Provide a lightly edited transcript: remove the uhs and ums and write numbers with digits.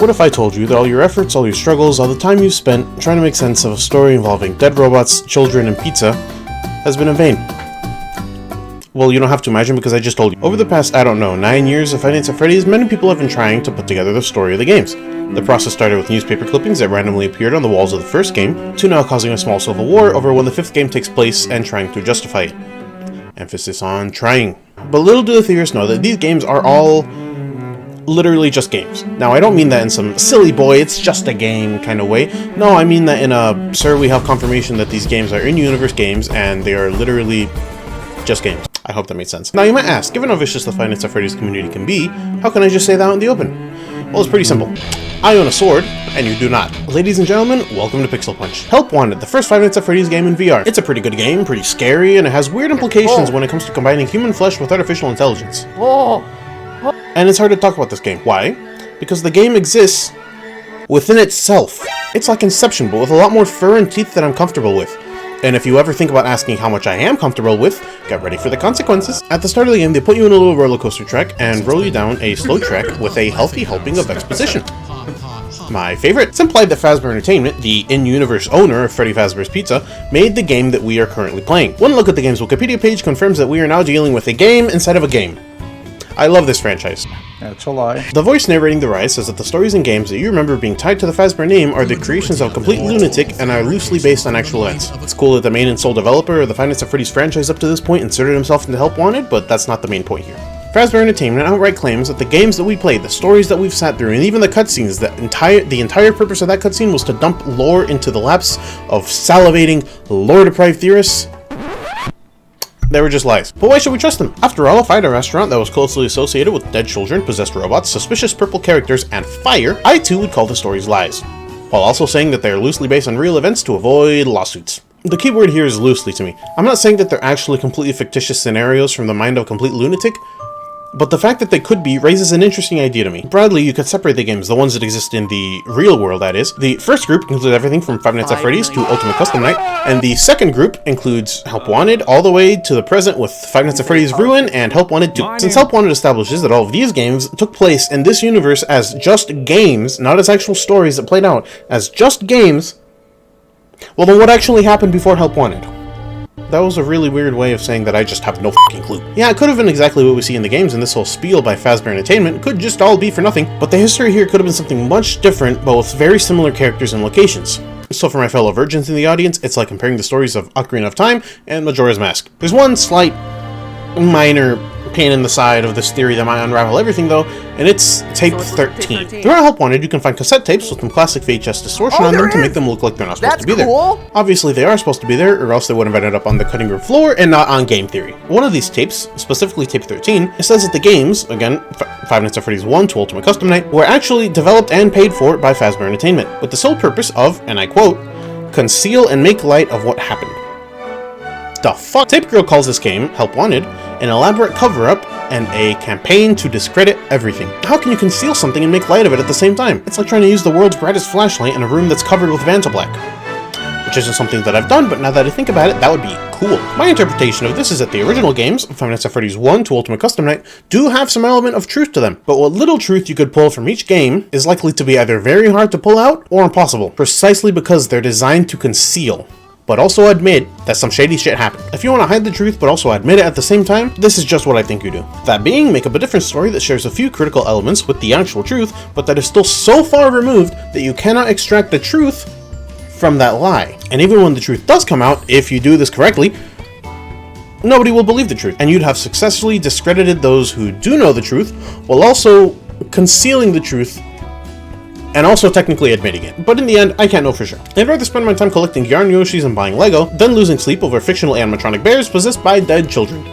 What if I told you that all your efforts, all your struggles, all the time you've spent trying to make sense of a story involving dead robots, children, and pizza has been in vain? Well, you don't have to imagine because I just told you. Over the past, 9 years of Five Nights at Freddy's, many people have been trying to put together the story of the games. The process started with newspaper clippings that randomly appeared on the walls of the first game, to now causing a small civil war over when the fifth game takes place and trying to justify it. Emphasis on trying. But little do the theorists know that these games are all literally just games. Now, I don't mean that in some silly boy, it's just a game kind of way. No, I mean that in a, sir, we have confirmation that these games are in-universe games and they are literally just games. I hope that made sense. Now, you might ask, given how vicious the Five Nights at Freddy's community can be, how can I just say that out in the open? Well, it's pretty simple. I own a sword, and you do not. Ladies and gentlemen, welcome to PixelPunch. Help Wanted, the first Five Nights at Freddy's game in VR. It's a pretty good game, pretty scary, and it has weird implications when it comes to combining human flesh with artificial intelligence. And it's hard to talk about this game. Why? Because the game exists within itself. It's like Inception, but with a lot more fur and teeth than I'm comfortable with. And if you ever think about asking how much I am comfortable with, get ready for the consequences. At the start of the game, they put you in a little roller coaster track and roll you down a slow track with a healthy helping of exposition. My favorite. It's implied that Fazbear Entertainment, the in-universe owner of Freddy Fazbear's Pizza, made the game that we are currently playing. One look at the game's Wikipedia page confirms that we are now dealing with a game inside of a game. I love this franchise. That's a lie. The voice narrating the rise says that the stories and games that you remember being tied to the Fazbear name are the creations of a complete lunatic and are loosely based on actual events. It's cool that the main and sole developer of the Five Nights at Freddy's franchise up to this point inserted himself into Help Wanted, but that's not the main point here. Fazbear Entertainment outright claims that the games that we played, the stories that we've sat through, and even the cutscenes, the entire purpose of that cutscene was to dump lore into the laps of salivating, lore-deprived theorists. They were just lies. But why should we trust them? After all, if I had a restaurant that was closely associated with dead children, possessed robots, suspicious purple characters, and fire, I too would call the stories lies, while also saying that they are loosely based on real events to avoid lawsuits. The key word here is loosely to me. I'm not saying that they're actually completely fictitious scenarios from the mind of a complete lunatic, but the fact that they could be raises an interesting idea to me. Broadly, you could separate the games, the ones that exist in the real world, that is. The first group includes everything from Five Nights at Freddy's to Ultimate Custom Night, and the second group includes Help Wanted all the way to the present with Five Nights at Freddy's Ruin and Help Wanted 2. Since Help Wanted establishes that all of these games took place in this universe as just games, not as actual stories that played out, as just games, well then what actually happened before Help Wanted? That was a really weird way of saying that I just have no fucking clue. Yeah, it could have been exactly what we see in the games, and this whole spiel by Fazbear Entertainment could just all be for nothing, but the history here could have been something much different, but with very similar characters and locations. So for my fellow virgins in the audience, it's like comparing the stories of Ocarina of Time and Majora's Mask. There's one slight, minor pain in the side of this theory that might unravel everything though, and it's tape 13. Throughout Help Wanted, you can find cassette tapes with some classic VHS distortion on them to make them look like they're not supposed to be there. Obviously they are supposed to be there, or else they would have ended up on the cutting room floor and not on game theory. One of these tapes, specifically tape 13, it says that the games, again, Five Nights at Freddy's 1 to Ultimate Custom Night, were actually developed and paid for by Fazbear Entertainment, with the sole purpose of, and I quote, conceal and make light of what happened. The fuck? Tape Girl calls this game, Help Wanted, an elaborate cover-up and a campaign to discredit everything. How can you conceal something and make light of it at the same time? It's like trying to use the world's brightest flashlight in a room that's covered with Vantablack. Which isn't something that I've done, but now that I think about it, that would be cool. My interpretation of this is that the original games, Five Nights at Freddy's 1 to Ultimate Custom Night, do have some element of truth to them, but what little truth you could pull from each game is likely to be either very hard to pull out or impossible, precisely because they're designed to conceal, but also admit that some shady shit happened. If you want to hide the truth but also admit it at the same time, this is just what I think you do. That being, make up a different story that shares a few critical elements with the actual truth, but that is still so far removed that you cannot extract the truth from that lie. And even when the truth does come out, if you do this correctly, nobody will believe the truth, and you'd have successfully discredited those who do know the truth, while also concealing the truth and also technically admitting it. But in the end, I can't know for sure. I'd rather spend my time collecting yarn Yoshis and buying Lego than losing sleep over fictional animatronic bears possessed by dead children.